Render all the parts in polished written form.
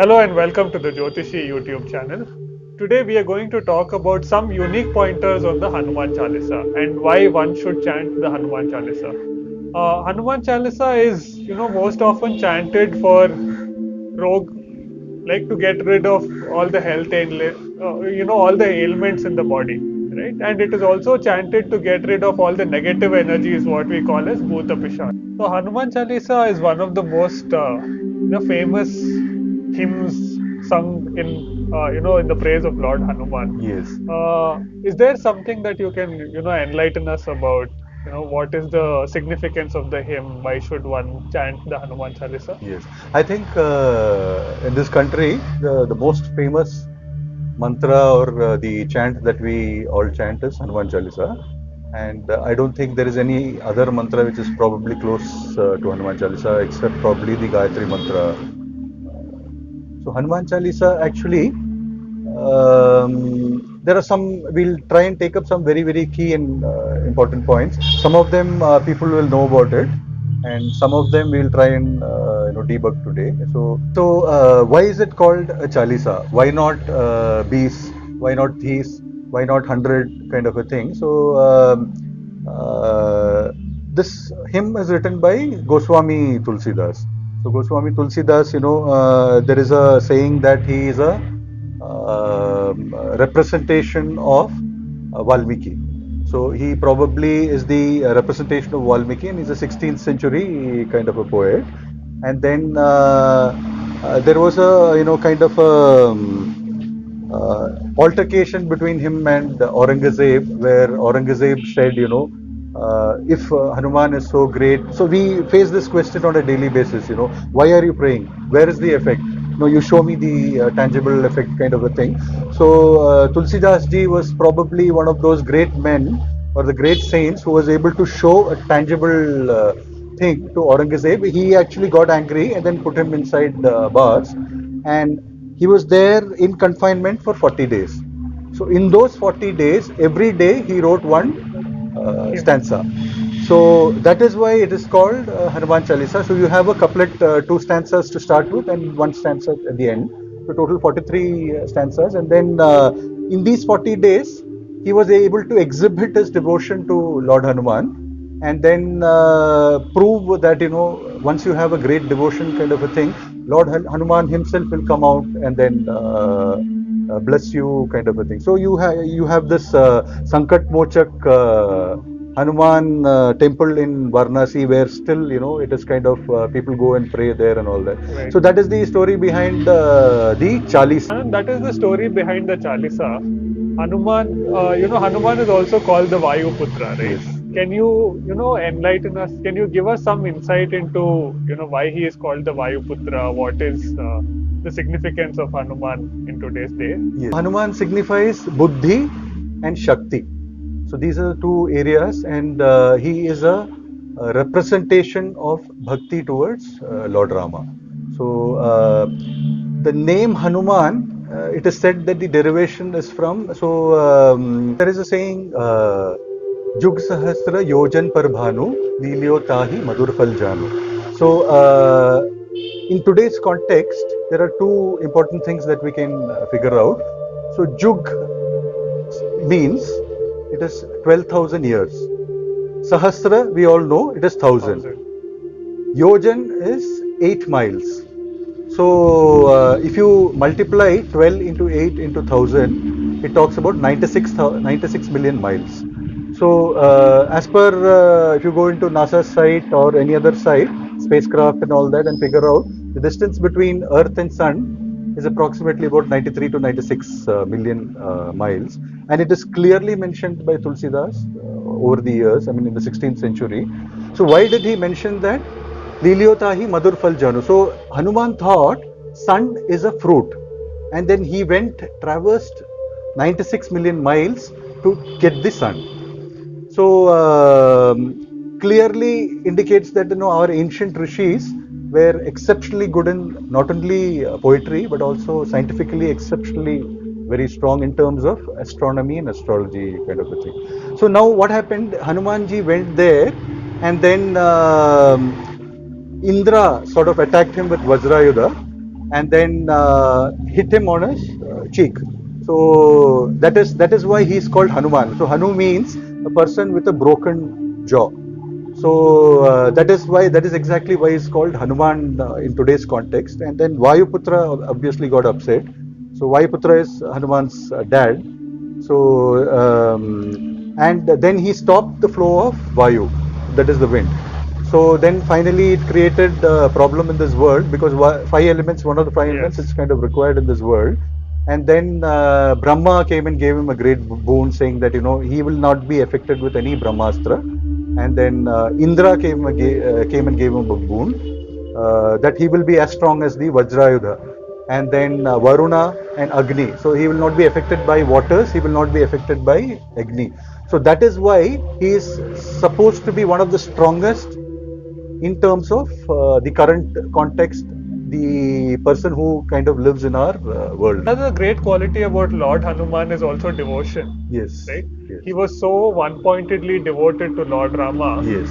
Hello and welcome to the Jothishi YouTube channel. Today we are going to talk about some unique pointers on the Hanuman Chalisa and why one should chant the Hanuman Chalisa. Hanuman Chalisa is, most often chanted for rogue, like to get rid of all the health and, all the ailments in the body, right? And it is also chanted to get rid of all the negative energies, what we call as Bhuta Pishad. So Hanuman Chalisa is one of the most, famous hymns sung in the praise of Lord Hanuman. Yes, Is there something that you can enlighten us about? What is the significance of the hymn? Why should one chant the Hanuman Chalisa? yes. I think in this country, the most famous mantra or the chant that we all chant is Hanuman Chalisa. And I don't think there is any other mantra which is probably close to Hanuman Chalisa except probably the Gayatri mantra. So Hanuman Chalisa actually, there are some, we'll try and take up some very, very key and important points. Some of them people will know about it, and some of them we'll try and debug today. So why is it called a Chalisa? Why not bees? Why not these? Why not 100 kind of a thing? So this hymn is written by Goswami Tulsidas. So Goswami Tulsidas, there is a saying that he is a representation of Valmiki. So he probably is the representation of Valmiki, and he's a 16th century kind of a poet. And then there was a kind of a altercation between him and Aurangzeb, where Aurangzeb said, if Hanuman is so great, so we face this question on a daily basis. Why are you praying? Where is the effect? You show me the tangible effect, kind of a thing. So Tulsidas ji was probably one of those great men or the great saints who was able to show a tangible thing to Aurangzeb. He actually got angry and then put him inside bars, and he was there in confinement for 40 days. So in those 40 days, every day he wrote one stanza. So that is why it is called Hanuman Chalisa. So you have a couplet, two stanzas to start with, and one stanza at the end. So total 43 stanzas. And then in these 40 days, he was able to exhibit his devotion to Lord Hanuman, and then prove that once you have a great devotion kind of a thing, Lord Hanuman himself will come out and then bless you, kind of a thing. So you have this Sankat Mochak Hanuman temple in Varanasi, where still it is kind of people go and pray there and all that. Right. So that is the story behind the Chalis. And that is the story behind the Chalisa. Hanuman, Hanuman is also called the Vayuputra, right? Yes. Can you, enlighten us? Can you give us some insight into, why he is called the Vayuputra? What is the significance of Hanuman in today's day? Yes. Hanuman signifies Buddhi and Shakti. So these are the two areas, and he is a representation of bhakti towards Lord Rama. So the name Hanuman, it is said that the derivation is from, so there is a saying, Jug Sahasra Yojan Par Bhanu, Lilyo Tahi Madhur Phal Janu. So in today's context, there are two important things that we can figure out. So Jug means it is 12,000 years. Sahasra, we all know, it is 1,000. Yojan is 8 miles. So if you multiply 12 into 8 into 1,000, it talks about 96 million miles. So as per, if you go into NASA's site or any other site, spacecraft and all that, and figure out the distance between Earth and Sun is approximately about 93 to 96 million miles. And it is clearly mentioned by Tulsidas over the years, I mean in the 16th century. So why did he mention that? Lilyotahi Madhur Phal Janu. So Hanuman thought sun is a fruit, and then he traversed 96 million miles to get the sun. So clearly indicates that our ancient rishis were exceptionally good in not only poetry but also scientifically exceptionally very strong in terms of astronomy and astrology, kind of a thing. So now what happened? Hanumanji went there, and then Indra sort of attacked him with Vajrayudha, and then hit him on his cheek. So that is why he's called Hanuman. So Hanu means a person with a broken jaw. So that is exactly why he's called Hanuman in today's context. And then Vayuputra obviously got upset. So Vayuputra is Hanuman's dad. So and then he stopped the flow of Vayu, that is the wind. So then finally it created a problem in this world because five elements, one of the five elements, Yes. it's kind of required in this world. And then Brahma came and gave him a great boon, saying that he will not be affected with any Brahmastra. And then Indra came and gave him a boon that he will be as strong as the Vajrayudha. And then Varuna and Agni. So he will not be affected by waters, he will not be affected by Agni. So that is why he is supposed to be one of the strongest in terms of the current context, the person who kind of lives in our world. Another great quality about Lord Hanuman is also devotion. Yes. Right? Yes. He was so one-pointedly devoted to Lord Rama. Yes.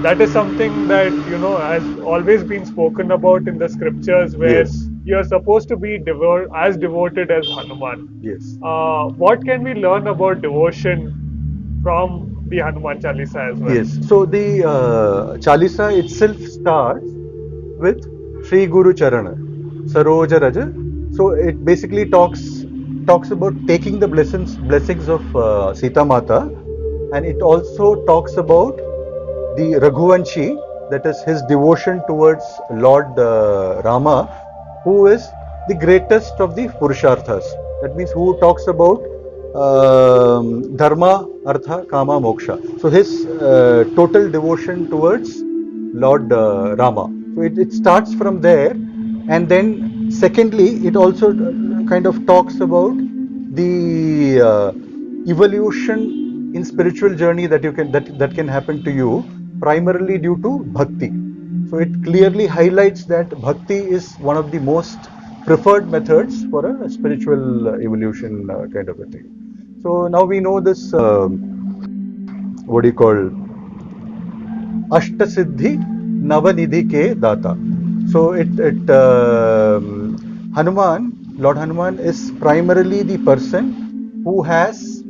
That is something that has always been spoken about in the scriptures, where Yes. you're supposed to be as devoted as Hanuman. Yes. What can we learn about devotion from the Hanuman Chalisa as well? Yes. So the Chalisa itself starts with Sri Guru Charana, Saroja Raja. So it basically talks about taking the blessings of Sita Mata, and it also talks about the Raghuvanshi, that is his devotion towards Lord Rama, who is the greatest of the Purusharthas. That means who talks about Dharma, Artha, Kama, Moksha. So his total devotion towards Lord Rama. So it starts from there, and then secondly, it also kind of talks about the evolution in spiritual journey that can happen to you primarily due to bhakti. So it clearly highlights that bhakti is one of the most preferred methods for a spiritual evolution kind of a thing. So now we know this, what do you call, Ashtasiddhi Navanidhi ke Data. So Lord Hanuman is primarily the person who has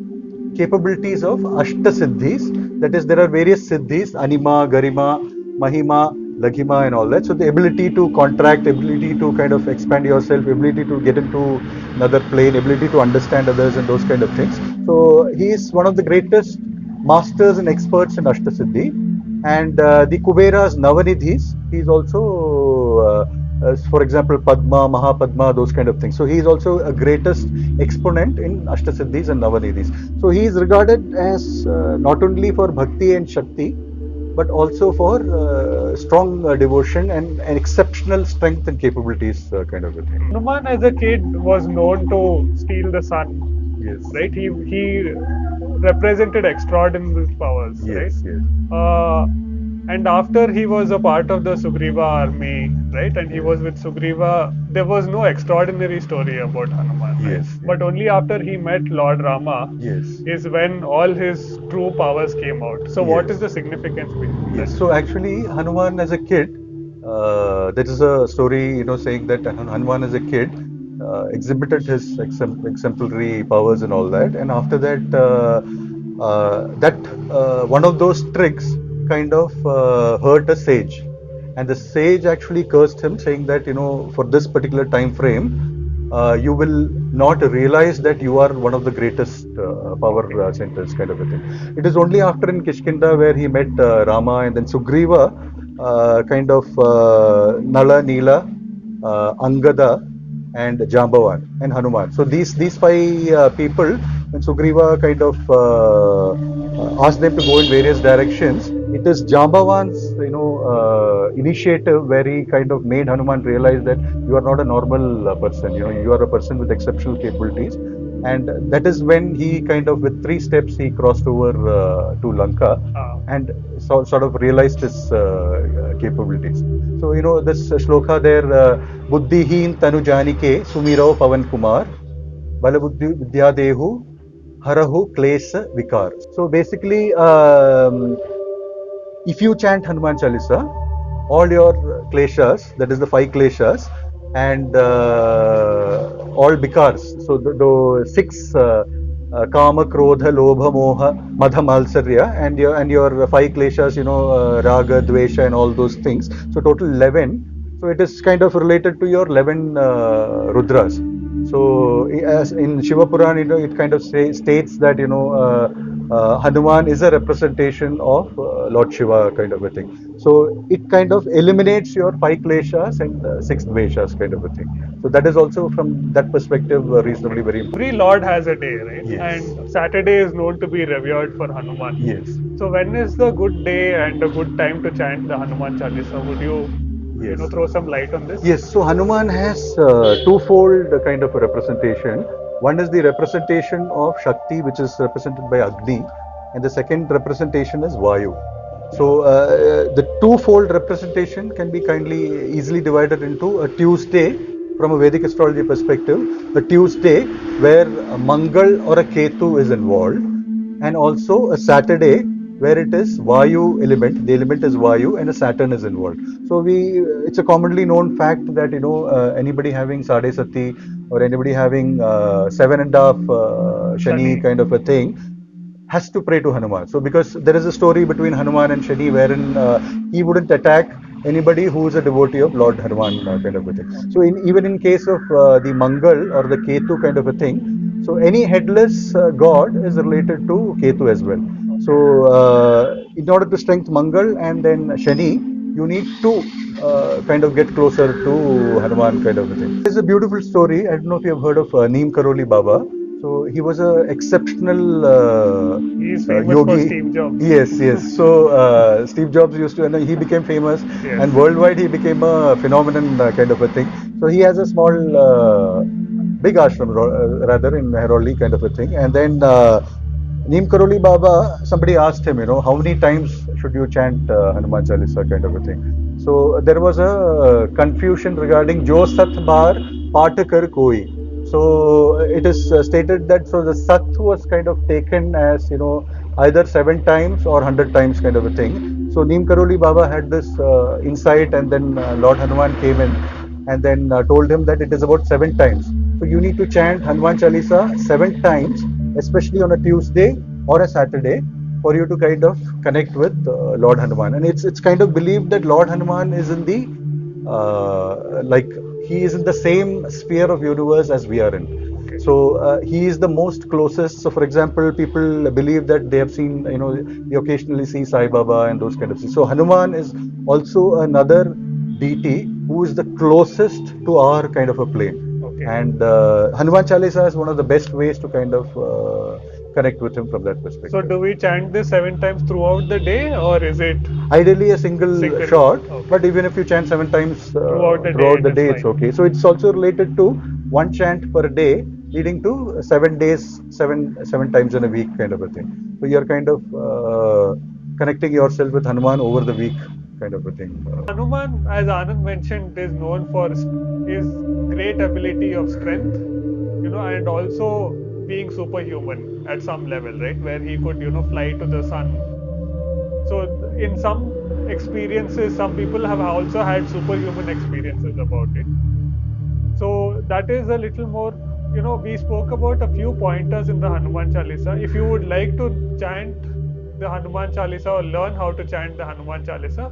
capabilities of Ashtasiddhis. That is, there are various siddhis, Anima, Garima, Mahima, Laghima and all that. So the ability to contract, ability to kind of expand yourself, ability to get into another plane, ability to understand others and those kind of things. So he is one of the greatest masters and experts in Ashtasiddhi. And the Kuberas, Navanidhis, he is also, for example, Padma, Mahapadma, those kind of things. So he is also a greatest exponent in Ashtasiddhis and Navanidhis. So he is regarded as not only for Bhakti and Shakti, but also for strong devotion and exceptional strength and capabilities kind of a thing. Hanuman as a kid was known to steal the sun. Yes. Right? He represented extraordinary powers. Yes, right? yes. And after he was a part of the Sugriva army, right? And he was with Sugriva, there was no extraordinary story about Hanuman. Right? Yes, But only after he met Lord Rama Yes. is when all his true powers came out. So what Yes. is the significance behind Yes. that? So actually, Hanuman as a kid, there is a story, saying that Hanuman as a kid exhibited his exemplary powers and all that, and after that, one of those tricks kind of hurt a sage, and the sage actually cursed him, saying that for this particular time frame, you will not realize that you are one of the greatest power centers, kind of a thing. It is only after in Kishkinda where he met Rama and then Sugriva, kind of Nala, Nila, Angada, and Jambavan and Hanuman. So these five people, when Sugriva kind of asked them to go in various directions, it is Jambavan's initiative where he kind of made Hanuman realize that you are not a normal person. You are a person with exceptional capabilities, and that is when he kind of, with 3 steps, he crossed over to Lanka and sort of realized his capabilities. So this shloka there, Buddhihin Tanu Janike Sumirao Pavan Kumar Balabuddhi Vidyadehu Harahu Klesa Vikar. So basically, if you chant Hanuman Chalisa, all your kleshas, that is the 5 kleshas, and all bikars. So the six kama, krodha, lobha, moha, madha, malsarya, and your five kleshas, raga, dvesha, and all those things. So total 11. So it is kind of related to your 11 rudras. So as in Shiva Puran, it kind of states that Hanuman is a representation of Lord Shiva, kind of a thing. So it kind of eliminates your five kleshas and six dveshas, kind of a thing. So that is also from that perspective reasonably very Every important. lord has a day, right? Yes. And Saturday is known to be revered for Hanuman. Yes. So when is the good day and a good time to chant the Hanuman Chalisa? Would you Yes. throw some light on this? Yes, so Hanuman has twofold kind of a representation. One is the representation of Shakti, which is represented by Agni, and the second representation is Vayu. So the twofold representation can be kindly easily divided into a Tuesday from a Vedic astrology perspective, a Tuesday where a Mangal or a Ketu is involved, and also a Saturday where it is Vayu element, the element is Vayu, and a Saturn is involved. So it's a commonly known fact that anybody having Sade Sati or anybody having seven and a half Shani Shani. kind of a thing has to pray to Hanuman. So because there is a story between Hanuman and Shani wherein he wouldn't attack anybody who is a devotee of Lord Hanuman, kind of a thing. So even in case of the Mangal or the Ketu kind of a thing, so any headless god is related to Ketu as well. So in order to strengthen Mangal and then Shani, you need to kind of get closer to Hanuman, kind of a thing. There's a beautiful story. I don't know if you have heard of Neem Karoli Baba. So he was an exceptional He's famous for yogi. Steve Jobs. Yes, yes. So Steve Jobs used to, and he became famous, Yes. and worldwide he became a phenomenon, kind of a thing. So he has a small, big ashram, rather in Mehroli, kind of a thing. And then Neem Karoli Baba, somebody asked him, how many times should you chant Hanuman Chalisa, kind of a thing. So there was a confusion regarding Jo Sat Bar Patakar Koi. So it is stated that so the Sat was kind of taken as either 7 times or 100 times, kind of a thing. So Neem Karoli Baba had this insight, and then Lord Hanuman came in and then told him that it is about 7 times. So you need to chant Hanuman Chalisa 7 times, especially on a Tuesday or a Saturday, for you to kind of connect with Lord Hanuman. And it's kind of believed that Lord Hanuman is in the like he is in the same sphere of universe as we are in. Okay. So he is the most closest. So for example, people believe that they have seen, they occasionally see Sai Baba and those kind of things. So Hanuman is also another deity who is the closest to our kind of a plane. Okay. And Hanuman Chalisa is one of the best ways to kind of connect with him from that perspective. So do we chant this 7 times throughout the day, or is it Ideally a single shot, Okay. but even if you chant 7 times Throughout the throughout day, the it is day, it's fine. okay. So it's also related to one chant per day, leading to 7 days, seven times in a week, kind of a thing. So you're kind of connecting yourself with Hanuman over the week, kind of a thing. Hanuman, as Anand mentioned, is known for his great ability of strength, and also being superhuman at some level, right? Where he could, fly to the sun. So, in some experiences, some people have also had superhuman experiences about it. So, that is a little more, we spoke about a few pointers in the Hanuman Chalisa. If you would like to chant the Hanuman Chalisa or learn how to chant the Hanuman Chalisa,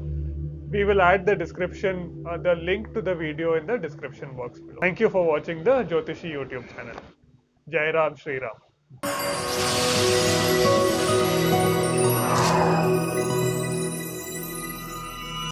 we will add the description, the link to the video in the description box below. Thank you for watching the Jothishi YouTube channel. Jai Ram, Shri Ram.